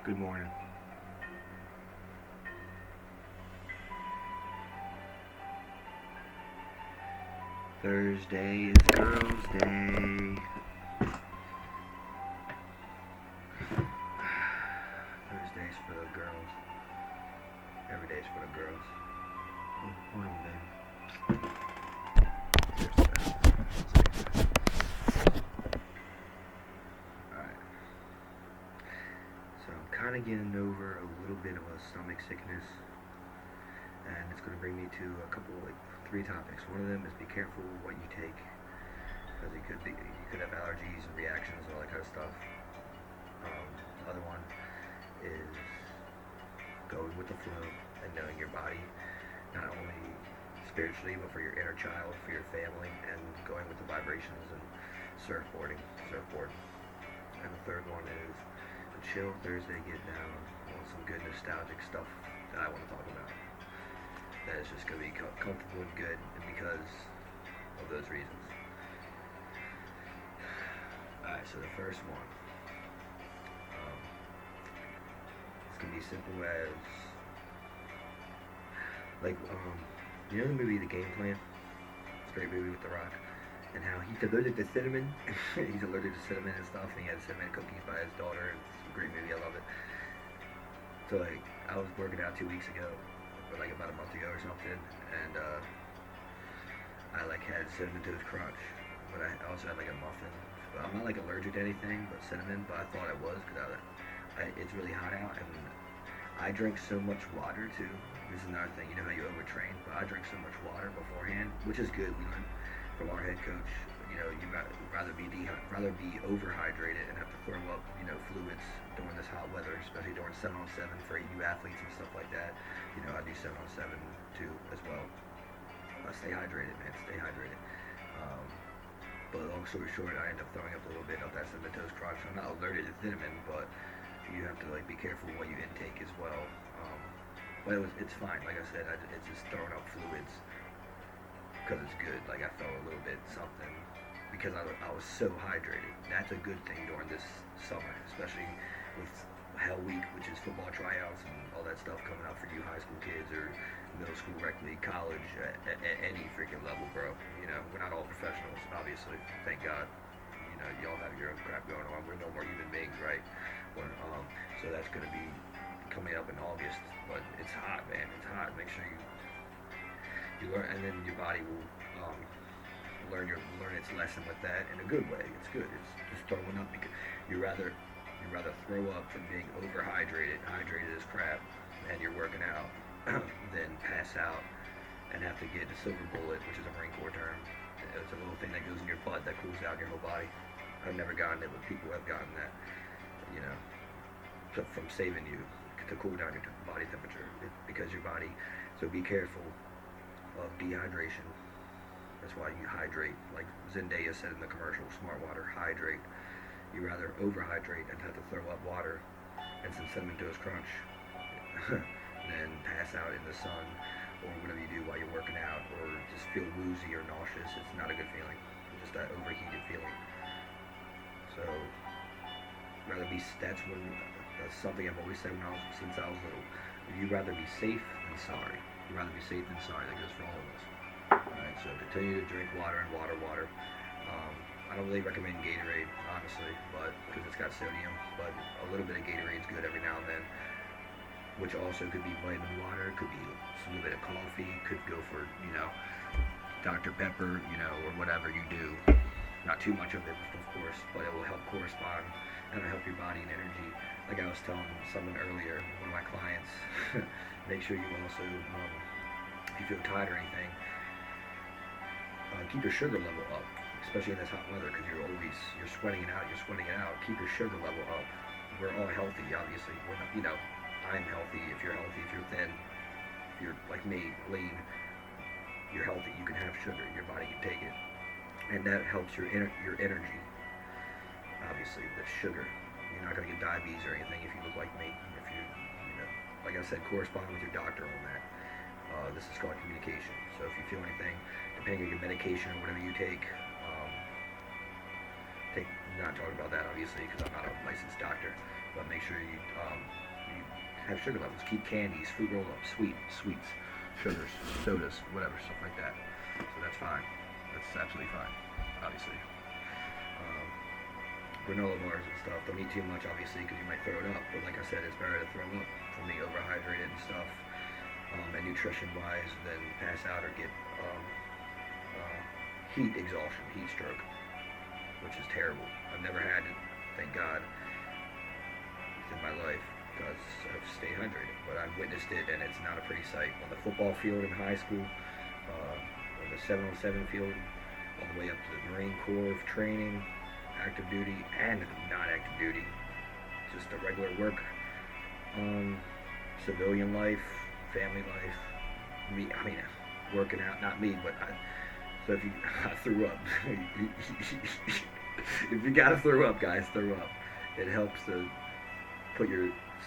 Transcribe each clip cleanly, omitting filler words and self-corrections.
Good morning. Thursday is Girls' Day. Thursday's for the girls. Every day's for the girls. Hold on, baby. Alright. So I'm kind of getting over a little bit of a stomach sickness. And it's going to bring me to a couple, three topics. One of them is be careful what you take, because you could have allergies and reactions and all that kind of stuff. The other one is going with the flow and knowing your body, not only spiritually but for your inner child, for your family, and going with the vibrations and surfboard. And the third one is a chill Thursday, get down on some good nostalgic stuff that I want to talk about. That is just going to be comfortable and good because of those reasons. Alright, so the first one. It's going to be simple as, you know the movie The Game Plan? It's a great movie with The Rock. And how he's allergic to cinnamon. He's allergic to cinnamon and stuff, and he had cinnamon cookies by his daughter. It's a great movie, I love it. So, I was working out 2 weeks ago, or about a month ago or something, and I had cinnamon toast crunch, but I also had a muffin. But I'm not allergic to anything but cinnamon, but I thought I was because it's really hot out, and I drink so much water too. This is another thing. You know how you overtrain, but I drink so much water beforehand, which is good. We learned from our head coach. You'd rather be overhydrated and have to throw up, fluids during this hot weather, especially during 7-on-7 for you athletes and stuff like that. I do 7-on-7 too as well. Stay hydrated, man. Stay hydrated. But long story short, I end up throwing up a little bit of that cinnamon toast crunch. I'm not allergic to cinnamon, but you have to be careful what you intake as well. But it's fine. Like I said, it's just throwing up fluids because it's good. I felt a little bit something because I was so hydrated. That's a good thing during this summer, especially with Hell Week, which is football tryouts and all that stuff coming up for you high school kids or middle school, rec league, college, at any freaking level, bro. We're not all professionals, obviously. Thank God. Y'all have your own crap going on. We're no more human beings, right? So that's going to be coming up in August. But it's hot, man. It's hot. Make sure you learn, and then your body will learn its lesson with that in a good way. It's good. It's just throwing up because you'd rather throw up from being hydrated as crap, and you're working out, than pass out and have to get a silver bullet, which is a Marine Corps term. It's a little thing that goes in your butt that cools down your whole body. I've never gotten it, but people have gotten that. From saving you to cool down your body temperature because your body. So be careful of dehydration. That's why you hydrate. Like Zendaya said in the commercial, Smart Water, hydrate. You rather overhydrate and have to throw up water and some cinnamon toast crunch than pass out in the sun or whatever you do while you're working out or just feel woozy or nauseous. It's not a good feeling. It's just that overheated feeling. So that's something I've always said since I was little. You'd rather be safe than sorry. You'd rather be safe than sorry. That goes for all of us. Alright, so continue to drink water and water. I don't really recommend Gatorade, honestly, because it's got sodium, but a little bit of Gatorade is good every now and then, which also could be vitamin water, could be a little bit of coffee, could go for, Dr. Pepper, or whatever you do. Not too much of it, of course, but it will help correspond and it'll help your body and energy. Like I was telling someone earlier, one of my clients, make sure you also, if you feel tired or anything, keep your sugar level up, especially in this hot weather, because you're sweating it out. Keep your sugar level up. We're all healthy, obviously. We're not, I'm healthy. If you're healthy, if you're thin, if you're like me, lean, you're healthy. You can have sugar. Your body can take it, and that helps your energy. Obviously, the sugar. You're not going to get diabetes or anything if you look like me. If like I said, correspond with your doctor on that. This is called communication. So if you feel anything, depending on your medication or whatever you take, not talking about that obviously because I'm not a licensed doctor, but make sure you have sugar levels. Keep candies, fruit roll-ups, sweets, sugars, sodas, whatever, stuff like that. So that's fine. That's absolutely fine, obviously. Um, Granola bars and stuff. Don't eat too much, obviously, because you might throw it up. But like I said, it's better to throw up from being overhydrated and stuff, and nutrition-wise, than pass out or get heat exhaustion, heat stroke, which is terrible. I've never had it, thank God, in my life, because I've stayed hydrated. But I've witnessed it, and it's not a pretty sight. On the football field in high school, on the 7-on-7 field, all the way up to the Marine Corps training, active duty and non-active duty, just a regular work, civilian life, family life. Working out, not me, but so if I threw up. If you gotta throw up, guys, throw up. It helps to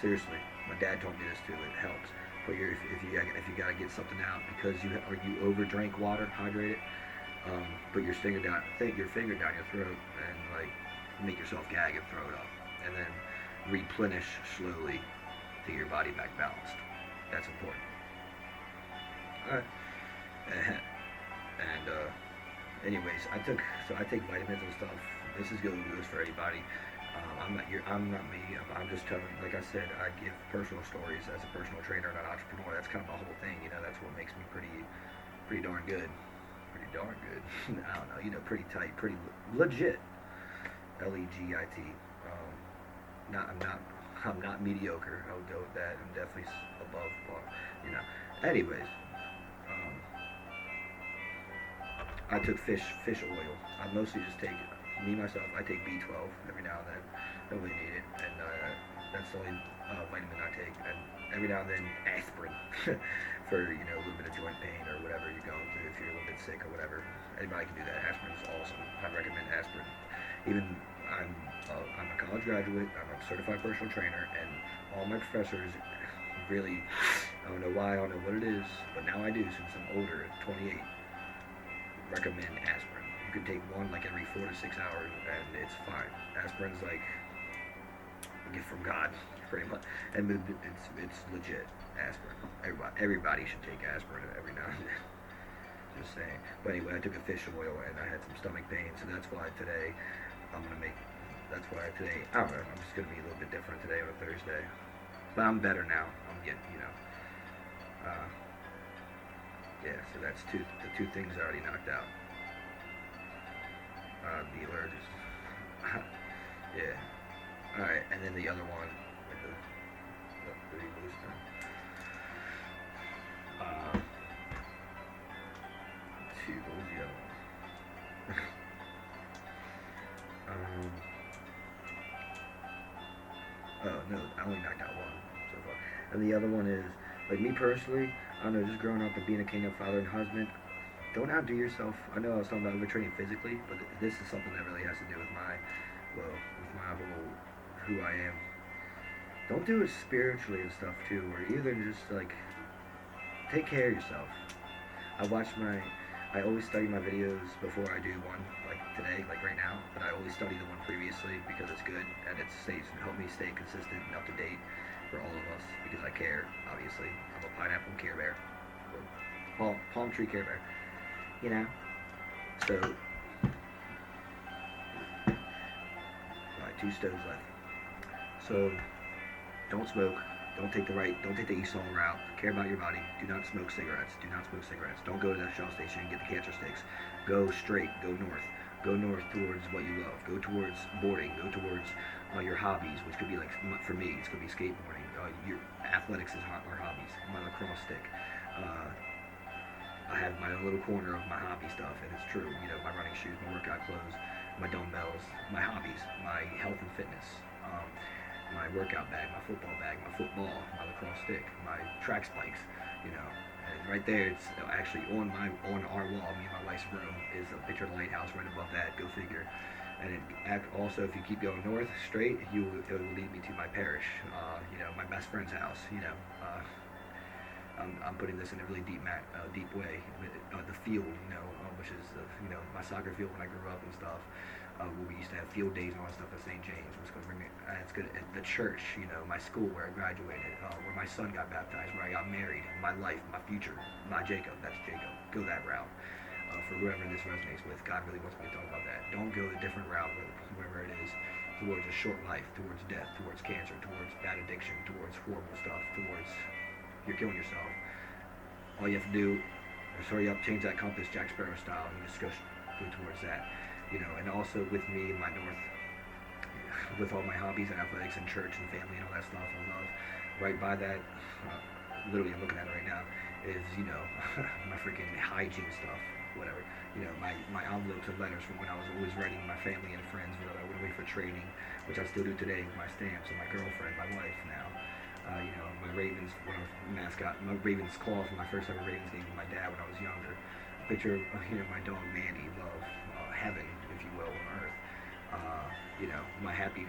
seriously. My dad told me this too. It helps. If you gotta get something out because you overdrank water, hydrated. Put your finger down your throat and make yourself gag and throw it up, and then replenish slowly to get your body back balanced. That's important. Alright. And anyways, I take vitamins and stuff. This goes for anybody. I'm not me. I'm just telling. Like I said, I give personal stories as a personal trainer and an entrepreneur. That's kind of my whole thing. That's what makes me pretty darn good. Pretty darn good. I don't know. Pretty tight, pretty legit. Legit. I'm not mediocre. I'll go with that. I'm definitely above par. Anyways, I took fish oil. I mostly just take myself. I take B12 every now and then. Don't really need it, and that's the only vitamin I take. And every now and then aspirin for a little bit of joint pain or whatever you're going through. If you're a little bit sick or whatever, anybody can do that. Aspirin is awesome. I recommend aspirin. Even I'm a college graduate. I'm a certified personal trainer, and all my professors really, I don't know why, I don't know what it is, but now I do since I'm older, 28. Recommend aspirin. You can take one every 4 to 6 hours, and it's fine. Aspirin's like a gift from God, pretty much, and it's legit. Aspirin. Everybody should take aspirin every now and then. Just saying. But anyway, I took a fish oil, and I had some stomach pain, so that's why today I don't know. I'm just gonna be a little bit different today on a Thursday, but I'm better now. I'm getting, yeah, so that's the two things I already knocked out. The allergies. Yeah. Alright, and then the other one with the booster. What was the other one? Oh no, I only knocked out one so far. And the other one is, me personally, I don't know, just growing up and being a kingdom father and husband, don't outdo yourself. I know I was talking about overtraining physically, but this is something that really has to do with my whole, who I am. Don't do it spiritually and stuff too, or even just take care of yourself. I always study my videos before I do one, today, right now, but I always study the one previously because it's good and it help me stay consistent and up to date for all of us because I care, obviously. I'm a pineapple Care Bear, or palm tree Care Bear, So, alright, 2 stoves left. So, don't smoke. Don't take the Esau route. Care about your body. Do not smoke cigarettes. Don't go to the Shell station and get the cancer sticks. Go straight. Go north. Go north towards what you love. Go towards boarding. Go towards your hobbies, which could be for me, it's going to be skateboarding. Your athletics is our hobbies. My lacrosse stick. I have my own little corner of my hobby stuff, and it's true. My running shoes, my workout clothes, my dumbbells, my hobbies, my health and fitness. My workout bag, my football bag, my football, my lacrosse stick, my track spikes, and right there, it's actually on our wall, me and my wife's room, is a picture of the lighthouse right above that, go figure. And also, if you keep going north, straight, it will lead me to my parish, my best friend's house, I'm putting this in a really deep way, the field, which is, my soccer field when I grew up and stuff. where we used to have field days and all that stuff at St. James. It's going to bring me. It's good at the church, my school where I graduated, where my son got baptized, where I got married, my life, my future, my Jacob. That's Jacob. Go that route. For whoever this resonates with, God really wants me to talk about that. Don't go the different route, wherever it is, towards a short life, towards death, towards cancer, towards bad addiction, towards horrible stuff, towards you're killing yourself. All you have to do is hurry up, change that compass, Jack Sparrow style, and just go towards that. And also with me and my north, with all my hobbies and athletics and church and family and all that stuff I love, right by that, literally I'm looking at it right now, is, my freaking hygiene stuff, whatever. My envelopes and letters from when I was always writing my family and friends when I went away for training, which I still do today with my stamps and my girlfriend, my wife now. My Ravens, when I was mascot, my Ravens cloth, my first ever Ravens game with my dad when I was younger. A picture of my dog Mandy, love, heaven, if you will, on earth. My happy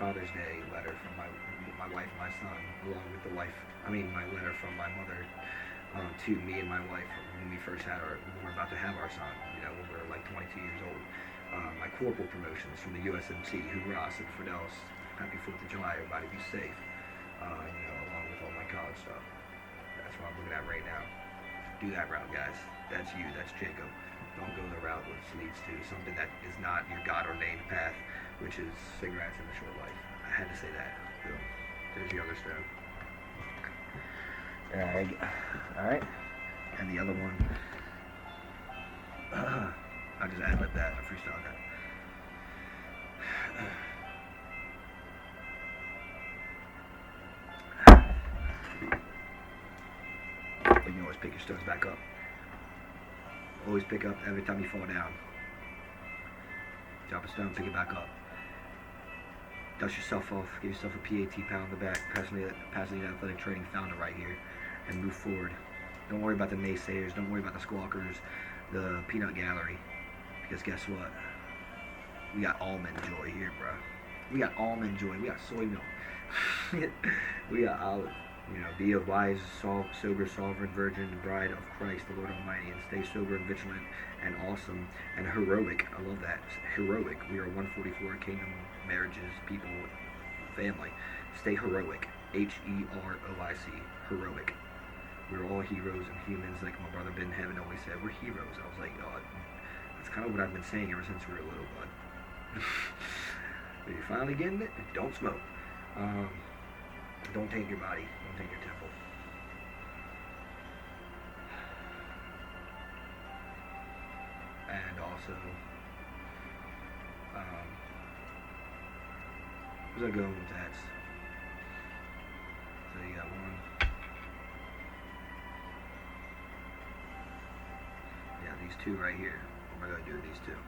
Father's Day letter from my wife and my son, along with my letter from my mother to me and my wife when we were about to have our son, when we were like 22 years old. My corporal promotions from the USMC, hoorah, and Fidelis, happy 4th of July, everybody be safe. Along with all my college stuff. That's what I'm looking at right now. Do that route, guys. That's you. That's Jacob. Don't go the route which leads to something that is not your God-ordained path, which is cigarettes and a short life. I had to say that. So, there's the other stone. All right. And the other one, I just ad-libbed that. I freestyled that. But you always pick your stones back up. Always pick up every time you fall down. Drop a stone, pick it back up. Dust yourself off, give yourself a PAT, pat on the back, passing athletic training, found it right here, and move forward. Don't worry about the naysayers, don't worry about the squawkers, the peanut gallery, because guess what? We got almond joy here, bro. We got almond joy, we got soy milk, we got olive. Be a wise, sober, sovereign virgin, bride of Christ, the Lord Almighty, and stay sober and vigilant and awesome and heroic. I love that. Heroic. We are 144 Kingdom Marriages, people, family. Stay heroic. Heroic. Heroic. We're all heroes and humans, like my brother Ben Heaven always said. We're heroes. I was like, oh, that's kind of what I've been saying ever since we were little, bud. If you're finally getting it, don't smoke. Don't taint your body. Don't taint your temple. And also, where's I going with that? So you got one. Yeah, these two right here. What am I going to do with these two?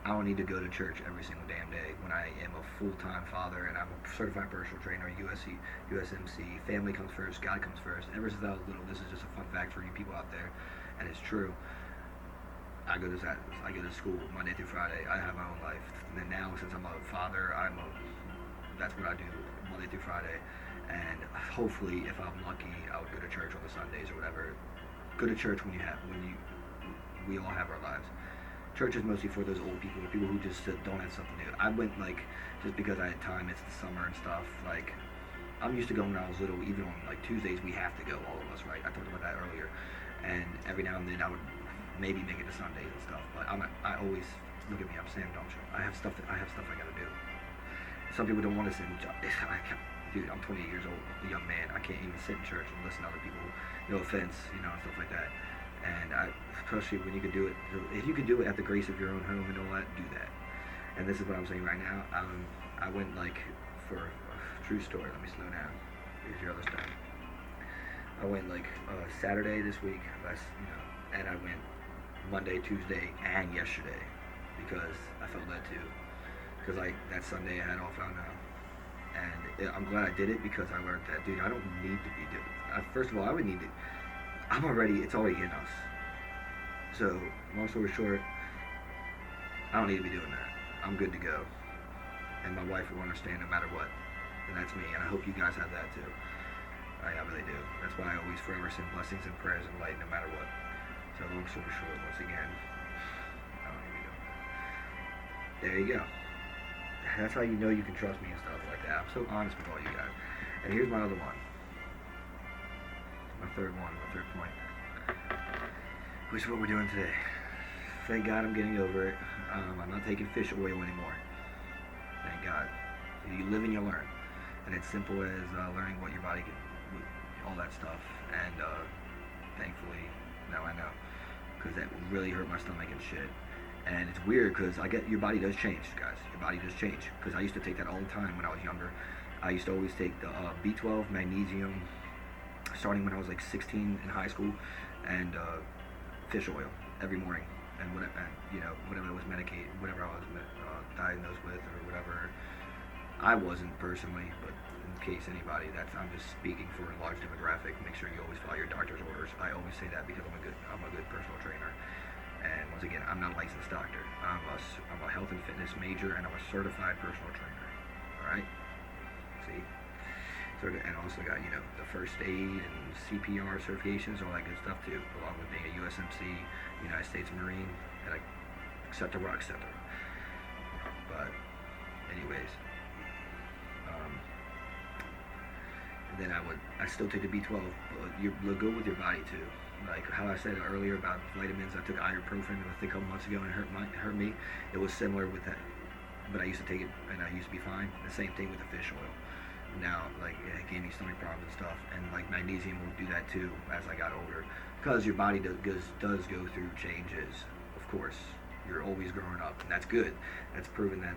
I don't need to go to church every single damn day when I am a full-time father and I'm a certified personal trainer, USMC. Family comes first, God comes first. Ever since I was little, this is just a fun fact for you people out there, and it's true. I go to school Monday through Friday. I have my own life. And then now, since I'm a father, that's what I do Monday through Friday. And hopefully, if I'm lucky, I would go to church on the Sundays or whatever. Go to church we all have our lives. Church is mostly for those old people, people who just don't have something to do. I went just because I had time. It's the summer and stuff. I'm used to going when I was little. Even on Tuesdays, we have to go, all of us, right? I talked about that earlier. And every now and then, I would maybe make it to Sundays and stuff. But I always look at me. I'm Sam Doncho. I have stuff I gotta do. Some people don't want to sit in church. Dude, I'm 28 years old, a young man. I can't even sit in church and listen to other people. No offense, and stuff like that. And especially when you can do it, if you can do it at the grace of your own home and all that, do that. And this is what I'm saying right now. I went for a true story. Let me slow down. Here's your other stuff. I went Saturday this week, and I went Monday, Tuesday, and yesterday because I felt led to. Because that Sunday I had off, I don't know. And I'm glad I did it because I learned that, dude, I don't need to be doing it. First of all, I would need to. It's already in us. So, long story short, I don't need to be doing that. I'm good to go. And my wife will understand no matter what. And that's me. And I hope you guys have that too. I really do. That's why I always forever send blessings and prayers and light no matter what. So long story short, once again, I don't even know. There you go. That's how you know you can trust me and stuff like that. I'm so honest with all you guys. And here's my other one. My third point. Which is what we're doing today. Thank God I'm getting over it. I'm not taking fish oil anymore. Thank God. You live and you learn. And it's simple as learning what your body can, all that stuff. And thankfully, now I know. Because that really hurt my stomach and shit. And it's weird because your body does change, guys. Your body does change. Because I used to take that all the time when I was younger. I used to always take the B12, magnesium, starting when I was like 16 in high school, and fish oil every morning. And whatever, whatever I was medicated, whatever I was diagnosed with, or whatever. I wasn't personally, but in case anybody, I'm just speaking for a large demographic. Make sure you always follow your doctor's orders. I always say that because I'm a good personal trainer. And once again, I'm not a licensed doctor. I'm a health and fitness major, and I'm a certified personal trainer. All right. See. And also got the first aid and CPR certifications, all that good stuff too, along with being a USMC, United States Marine, and et cetera. But anyways. And then I still take the B12, but you go with your body too. Like how I said earlier about vitamins, I took ibuprofen I think a couple months ago and it hurt me. It was similar with that, but I used to take it and I used to be fine. The same thing with the fish oil. Now, like it gave me stomach problems and stuff, and like magnesium will do that too as I got older, because your body does go through changes. Of course, you're always growing up, and that's good. That's proven that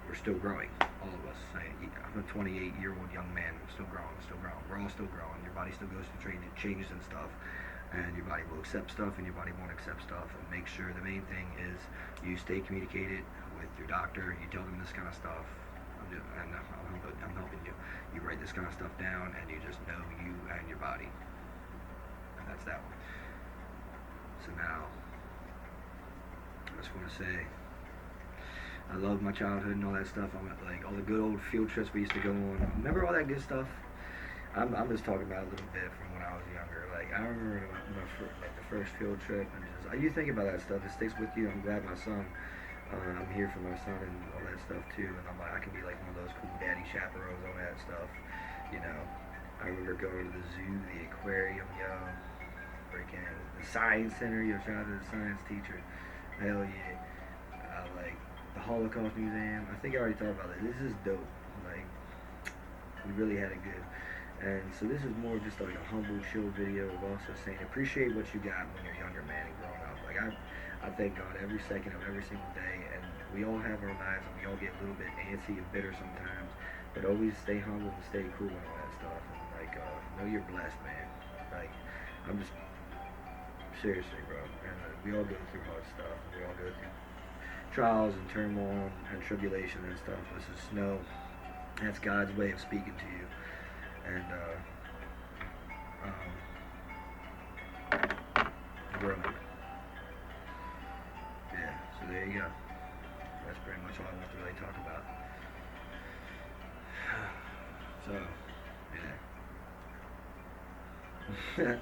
we're still growing, all of us. I'm a 28-year-old young man. I'm still growing. We're all still growing. Your body still goes through changes and stuff, and your body will accept stuff, and your body won't accept stuff. And make sure the main thing is you stay communicated with your doctor. You tell them this kind of stuff. I'm helping you. You write this kind of stuff down, and you just know you and your body. And that's that one. So now, I just want to say, I love my childhood and all that stuff. I'm like all the good old field trips we used to go on. Remember all that good stuff? I'm just talking about a little bit from when I was younger. Like I remember the first field trip, and you think about that stuff. It sticks with you. I'm glad my son. I'm here for my son and all that stuff too, and I'm like, I can be like one of those cool daddy chaperones on that stuff, I remember going to the zoo, the aquarium, freaking the science center, your childhood science teacher, hell yeah, like the Holocaust Museum. I think I already talked about that. This is dope. Like, we really had it good. And so this is more of just like a humble, chill video of also saying appreciate what you got when you're younger, man, and growing up. Like I thank God every second of every single day, and we all have our lives, and we all get a little bit antsy and bitter sometimes, but always stay humble and stay cool and all that stuff, and like, know you're blessed, man. Like, I'm just, seriously, bro, and we all go through hard stuff, and we all go through trials and turmoil and tribulation and stuff. Let's just know that's God's way of speaking to you, and, growing. So there you go. That's pretty much all I want to really talk about. So, yeah.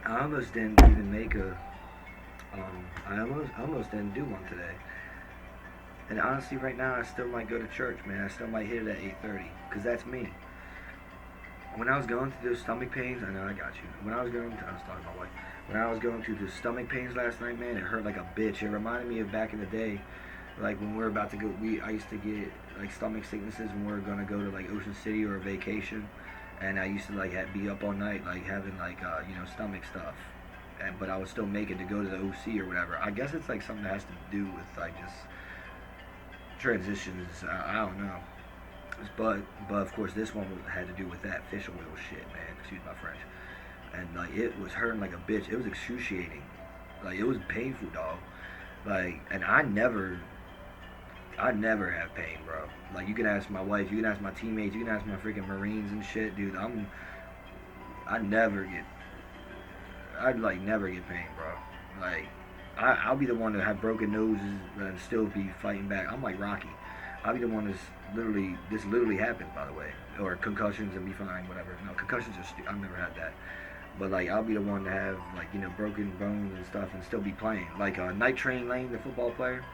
I almost didn't even make I almost didn't do one today. And honestly, right now, I still might go to church, man. I still might hit it at 8:30, because that's me. When I was going through those stomach pains, I know I got you. I was talking to my wife. When I was going through the stomach pains last night, man, it hurt like a bitch. It reminded me of back in the day, like when we were about to go. I used to get like stomach sicknesses when we were gonna go to like Ocean City or a vacation, and I used to like be up all night, like having like stomach stuff. But I would still make it to go to the OC or whatever. I guess it's like something that has to do with like just transitions. I don't know. But of course this one had to do with that fish oil shit, man. Excuse my French. And like it was hurting like a bitch. It was excruciating. Like it was painful, dog. Like, and I never have pain, bro. Like you can ask my wife, you can ask my teammates, you can ask my freaking Marines and shit, dude. I'd never get pain, bro. Like I'll be the one to have broken noses and still be fighting back. I'm like Rocky. I'll be the one this literally happens, by the way, or concussions and be fine, whatever. No, concussions are I've never had that. But like I'll be the one to have like broken bones and stuff and still be playing. Like Night Train Lane, the football player.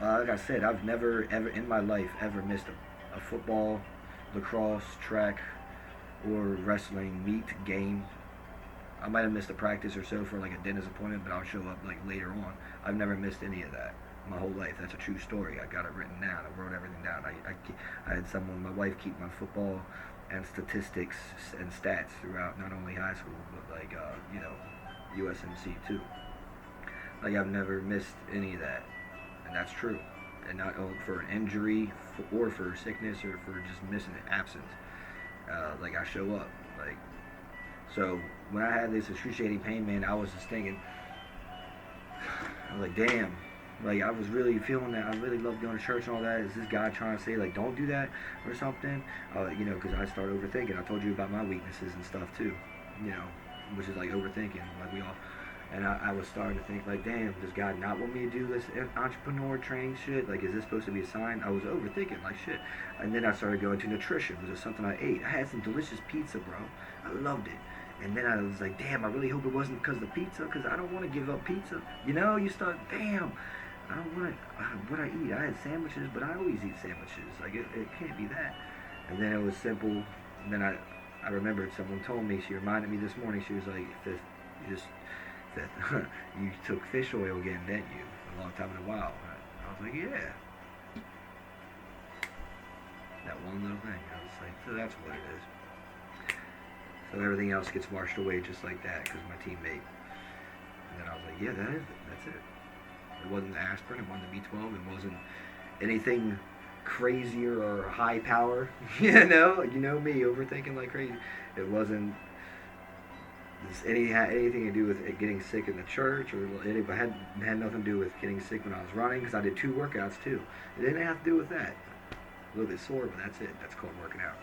Like I said, I've never ever in my life ever missed a football, lacrosse, track, or wrestling meet game. I might have missed a practice or so for like a dentist appointment, but I'll show up like later on. I've never missed any of that my whole life. That's a true story. I got it written down. I wrote everything down. I had my wife keep my football and statistics and stats throughout not only high school but like USMC too. Like I've never missed any of that, and that's true. And not for an injury or for sickness or for just missing it, absence. Like I show up. Like so when I had this excruciating pain, man, I was just thinking, I was like, damn. Like I was really feeling that. I really love going to church and all that. Is this guy trying to say like don't do that or something? Because I started overthinking. I told you about my weaknesses and stuff too. Which is like overthinking, like we all. And I was starting to think like, damn, does God not want me to do this entrepreneur training shit? Like, is this supposed to be a sign? I was overthinking like shit. And then I started going to nutrition, which is something I ate. I had some delicious pizza, bro. I loved it. And then I was like, damn, I really hope it wasn't because of the pizza, because I don't want to give up pizza. You start, damn. I don't want what I eat. I had sandwiches, but I always eat sandwiches. Like, it can't be that. And then it was simple. And then I remembered someone told me, she reminded me this morning, she was like, you took fish oil again, didn't you? A long time in a while. I was like, yeah. That one little thing. I was like, so that's what it is. So everything else gets washed away just like that because my teammate. And then I was like, yeah, that is it. That's it. It wasn't aspirin, it wasn't B12, it wasn't anything crazier or high power. You know me, overthinking like crazy. It wasn't anything to do with it getting sick in the church, or it had nothing to do with getting sick when I was running, because I did 2 workouts too. It didn't have to do with that. A little bit sore, but that's it. That's called working out.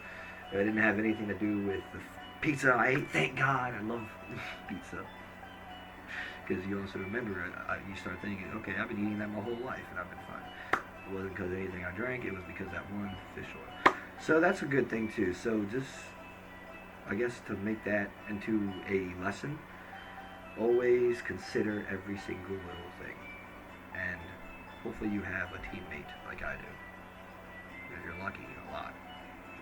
It didn't have anything to do with the pizza I ate. Thank God, I love pizza. Because you also remember, you start thinking, okay, I've been eating that my whole life, and I've been fine. It wasn't because of anything I drank, it was because of that one fish oil. So that's a good thing too. So just, I guess, to make that into a lesson, always consider every single little thing. And hopefully you have a teammate like I do. If you're lucky, a lot.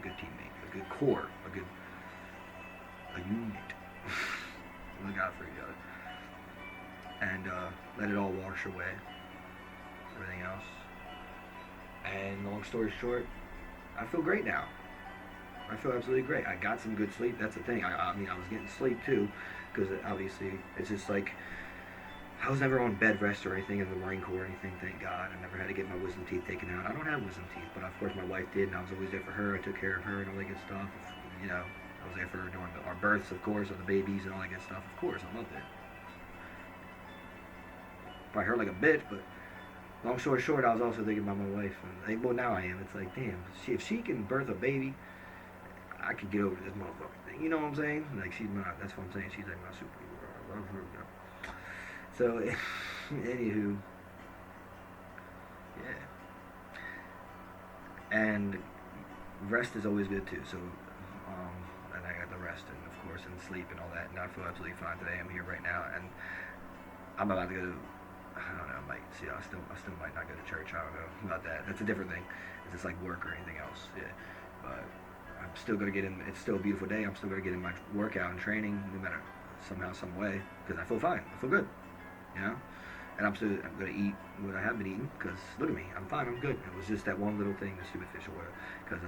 A good teammate, a good core, a unit. Look out for each other. And let it all wash away. Everything else. And long story short, I feel great now. I feel absolutely great. I got some good sleep. That's the thing. I mean, I was getting sleep too, because obviously it's just like I was never on bed rest or anything in the Marine Corps or anything. Thank God. I never had to get my wisdom teeth taken out. I don't have wisdom teeth, but of course my wife did, and I was always there for her. I took care of her and all that good stuff. I was there for her during our births, of course, of the babies and all that good stuff. Of course, I loved it. Probably hurt like a bitch, but long story short, I was also thinking about my wife. And well, now I am. It's like, damn, if she can birth a baby, I could get over this motherfucker thing. You know what I'm saying? Like, she's not, that's what I'm saying. She's like my superhero. I love her. So, anywho, yeah. And rest is always good too. So, and I got the rest and of course and sleep and all that. And I feel absolutely fine today. I'm here right now, and I'm about to go to, I don't know, I still might not go to church. I don't know about that. That's a different thing. It's just like work or anything else. Yeah, but I'm still gonna get in. It's still a beautiful day. I'm still gonna get in my workout and training, no matter somehow, some way, because I feel fine. I feel good. And I'm gonna eat what I have been eating, because look at me, I'm fine. I'm good. It was just that one little thing, the stupid fish oil, because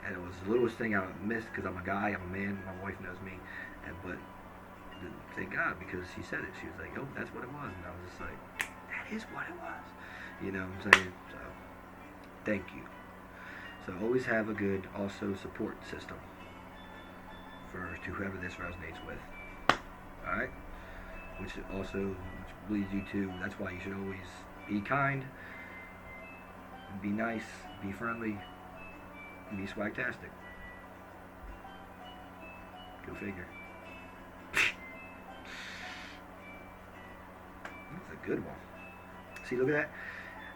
it was the littlest thing I missed, because I'm a guy, I'm a man. My wife knows me, but thank God, because she said it. She was like, "Oh, that's what it was," and I was just like, "That is what it was." You know what I'm saying? So, thank you. So always have a good, also, support system to whoever this resonates with. All right, which leads you to. That's why you should always be kind, be nice, be friendly, and be swagtastic. Go figure. That's a good one. See, look at that.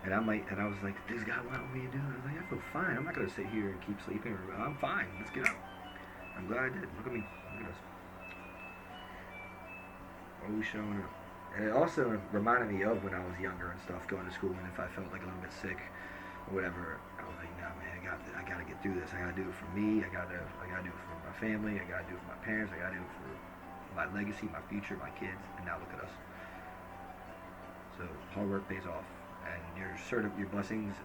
And I was like, this guy wanted me to do it. I was like, I feel fine. I'm not gonna sit here and keep sleeping. I'm fine. Let's get up. I'm glad I did. Look at me. Look at us. Always showing up. And it also reminded me of when I was younger and stuff, going to school, and if I felt like a little bit sick or whatever, I was like, nah, man, I gotta get through this. I gotta do it for me. I gotta do it for my family. I gotta do it for my parents. I gotta do it for my legacy, my future, my kids. And now look at us. So hard work pays off, and your blessings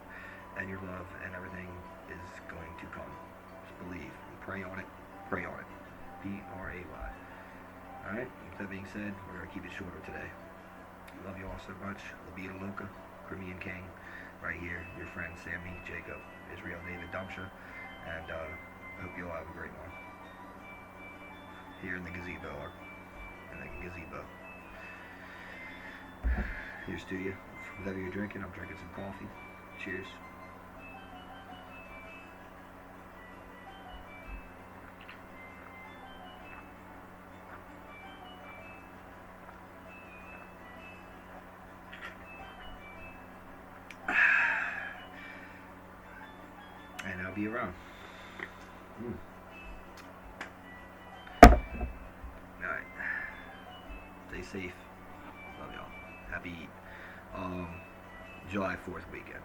and your love and everything is going to come. Just believe and pray on it. Pray on it. P-R-A-Y. Alright, with that being said, we're going to keep it shorter today. Love you all so much. Labita Loca, Crimean King, right here. Your friend Sammy, Jacob, Israel, David, Dumsha, and I hope you all have a great one. Here in the gazebo, Here's to you. Whatever you're drinking, I'm drinking some coffee. Cheers. And I'll be around. Alright. Stay safe. Love y'all. Happy July 4th weekend.